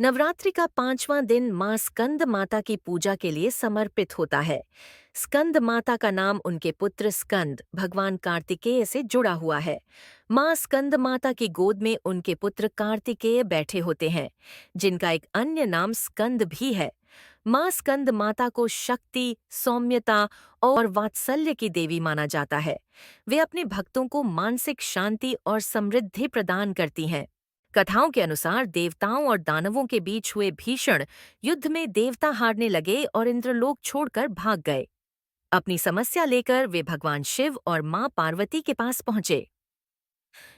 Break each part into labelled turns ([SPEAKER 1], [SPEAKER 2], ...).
[SPEAKER 1] नवरात्रि का 5वां दिन मां स्कंद माता की पूजा के लिए समर्पित होता है। स्कंद माता का नाम उनके पुत्र स्कंद भगवान कार्तिकेय से जुड़ा हुआ है। मां स्कंद माता की गोद में उनके पुत्र कार्तिकेय बैठे होते हैं, जिनका एक अन्य नाम स्कंद भी है। मां स्कंद माता को शक्ति, सौम्यता और वात्सल्य की देवी माना जाता है। वे अपने भक्तों को मानसिक शांति और समृद्धि प्रदान करती हैं। कथाओं के अनुसार देवताओं और दानवों के बीच हुए भीषण युद्ध में देवता हारने लगे और इंद्रलोक छोड़कर भाग गए। अपनी समस्या लेकर वे भगवान शिव और मां पार्वती के पास पहुंचे।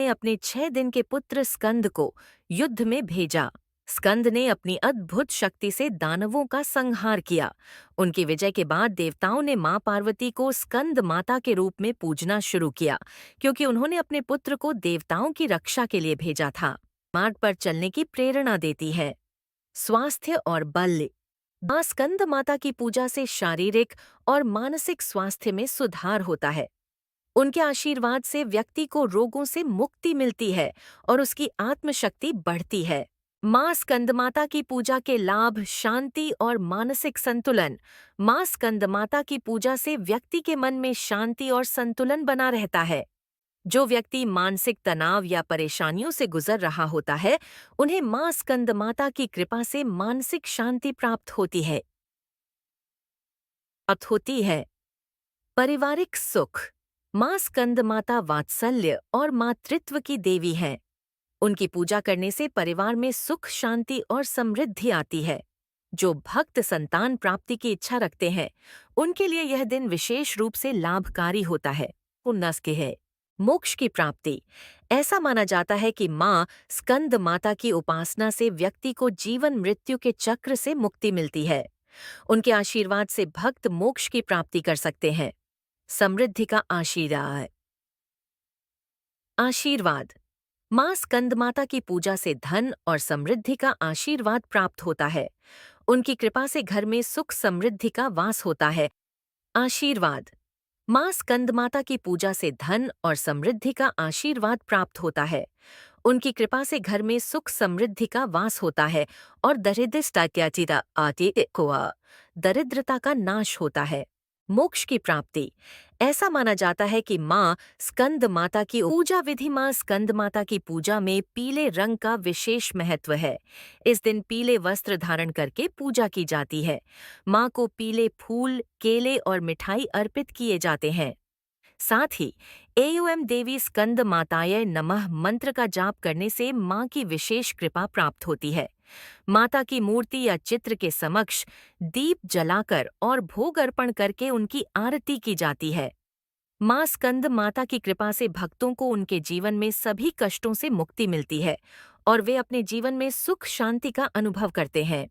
[SPEAKER 1] ने अपने 6 दिन के पुत्र स्कंद को युद्ध में भेजा। स्कंद ने अपनी अद्भुत शक्ति से दानवों का संहार किया। उनकी विजय के बाद देवताओं ने मां पार्वती को स्कंद माता के रूप में पूजना शुरू किया, क्योंकि उन्होंने अपने पुत्र को देवताओं की रक्षा के लिए भेजा था। मार्ग पर चलने की प्रेरणा देती है। स्वास्थ्य और बल। मां स्कंद माता की पूजा से शारीरिक और मानसिक स्वास्थ्य में सुधार होता है। उनके आशीर्वाद से व्यक्ति को रोगों से मुक्ति मिलती है और उसकी आत्मशक्ति बढ़ती है। मां स्कंदमाता की पूजा के लाभ: शांति और मानसिक संतुलन। मां स्कंदमाता की पूजा से व्यक्ति के मन में शांति और संतुलन बना रहता है। जो व्यक्ति मानसिक तनाव या परेशानियों से गुजर रहा होता है, उन्हें मां स्कंदमाता की कृपा से मानसिक शांति प्राप्त होती है। पारिवारिक सुख। मां स्कंदमाता वात्सल्य और मातृत्व की देवी हैं। उनकी पूजा करने से परिवार में सुख, शांति और समृद्धि आती है। जो भक्त संतान प्राप्ति की इच्छा रखते हैं, उनके लिए यह दिन विशेष रूप से लाभकारी होता है। उन्नस के है मोक्ष की प्राप्ति। ऐसा माना जाता है कि मां स्कंद माता की उपासना से व्यक्ति को जीवन मृत्यु के चक्र से मुक्ति मिलती है। उनके आशीर्वाद से भक्त मोक्ष की प्राप्ति कर सकते हैं। समृद्धि का आशीर्वाद। मां स्कंदमाता की पूजा से धन और समृद्धि का आशीर्वाद प्राप्त होता है। उनकी कृपा से घर में सुख समृद्धि का वास होता है। आशीर्वाद। मां स्कंदमाता की पूजा से धन और समृद्धि का आशीर्वाद प्राप्त होता है। उनकी कृपा से घर में सुख समृद्धि का वास होता है और दरिद्रता का नाश होता है। मोक्ष की प्राप्ति। ऐसा माना जाता है कि मां स्कंद माता की पूजा विधि। मां स्कंद माता की पूजा में पीले रंग का विशेष महत्व है। इस दिन पीले वस्त्र धारण करके पूजा की जाती है। मां को पीले फूल, केले और मिठाई अर्पित किए जाते हैं। साथ ही एओएम देवी स्कंद माताय नमः मंत्र का जाप करने से मां की विशेष कृपा प्राप्त होती है। माता की मूर्ति या चित्र के समक्ष दीप जलाकर और भोग अर्पण करके उनकी आरती की जाती है। मां स्कंद माता की कृपा से भक्तों को उनके जीवन में सभी कष्टों से मुक्ति मिलती है और वे अपने जीवन में सुख शांति का अनुभव करते हैं।